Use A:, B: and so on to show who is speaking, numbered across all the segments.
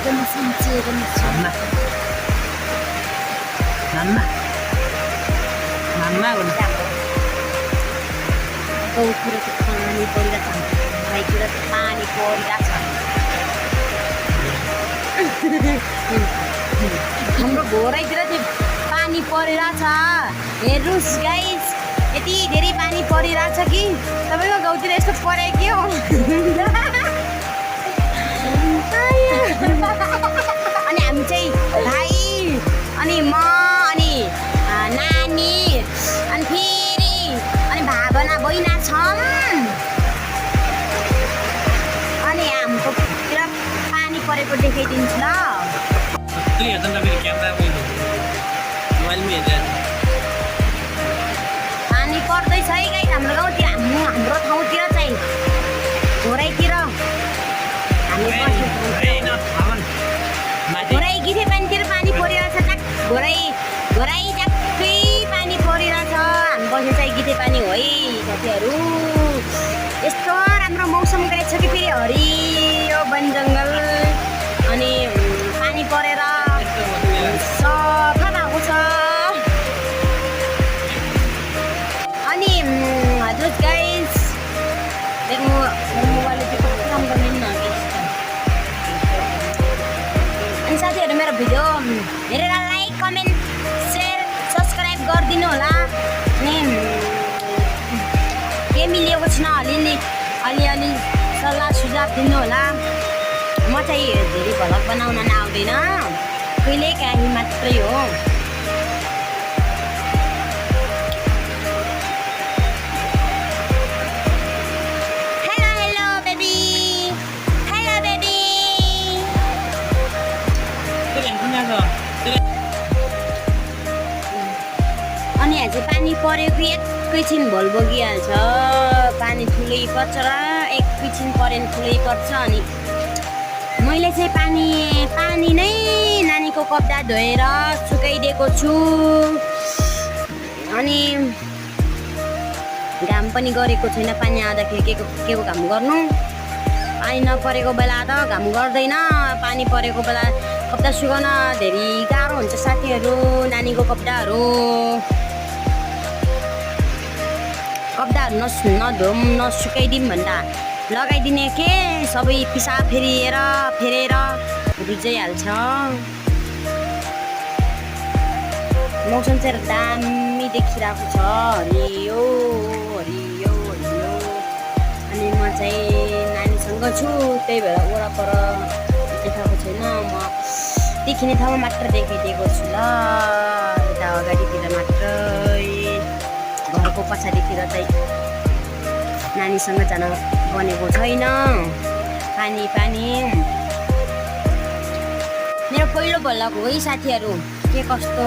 A: एकदम सन्चेर मिठो गाउँतिर त पानी परिरहेको छ गाईतिर त पानी परिरहेको छ हाम्रो घोरैतिर चाहिँ पानी परिरहेछ हेर्नुहोस् गाइस यति धेरै पानी परिरहेछ कि तपाईँको गाउँतिर यस्तो परे के हो अनि हामी चाहिँ भाइ अनि म अनि नानी अनि फेरि अनि भावना बहिना छौँ अनि हाम्रोतिर पानी परेको देखाइदिन्छु ल पानी पर्दैछ है गाइस हाम्रो गाउँतिर हाम्रो ठाउँतिर चाहिँ घोरैतिर घोरै गिथे पानीतिर पानी परिरहेछ घोरै ट्याक्कै पानी परिरहेछ हामी बस्ने चाहिँ गिथे पानी हो है साथीहरू यस्तो राम्रो मौसम गएछ कि फेरि हरियो वन जङ्गल अनि पानी परेर सफा भएको छ अनि हजुर गाइस मोबाइलले चाहिँ कति राम्रो लिन्न अनि साथीहरू मेरो भिडियो हेरेर लाइक कमेन्ट सेयर सब्सक्राइब गरिदिनु होला अनि के मिलेको छैन अलिअलि सल्लाह सुझाव दिनु होला म चाहिँ धेरै भ्लग बनाउन आउँदैन कहिलेकाहीँ मात्रै हो हेलो बेबी अनि आज पानी परेको एकैछिन भोल बगिहाल्छ पानी ठुलै पर्छ र एकैछिन परेन ठुलै पर्छ अनि मैले चाहिँ पानी नै नानीको कपडा धोएर सुकाइदिएको छु अनि घाम पनि गरेको छैन पानी आउँदाखेरि के को घाम गर्नु पानी नपरेको बेला त घाम गर्दैन पानी परेको बेला कपडा सुकाउन धेरै गाह्रो हुन्छ साथीहरू नानीको कपडाहरू नधोम नसुकाइदिउँ भन्दा लगाइदिने के सबै पिसाब फेरेर रुजाइहाल्छ मौसम चाहिँ दामी देखिरहेको छ हरियो अनि म चाहिँ नानीसँग छु त्यही भएर वरपर देखाएको छैन म देखिने ठाउँमा मात्र देखाइदिएको छु ल यता अगाडितिर मात्रै घरको पछाडितिर चाहिँ नानीसँग जान बनेको छैन पानी मेरो पहिलो भ्लग हो है साथीहरू के कस्तो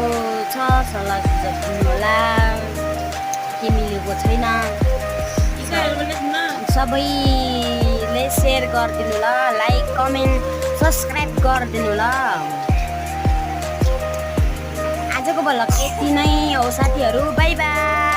A: छ सल्लाह सुझाव दिनु होला के मिलेको छैन सबैले सेयर गरिदिनु ल लाइक कमेन्ट सब्सक्राइब गरिदिनु ल आजको भ्लग यति नै हो साथीहरू बाई बाई।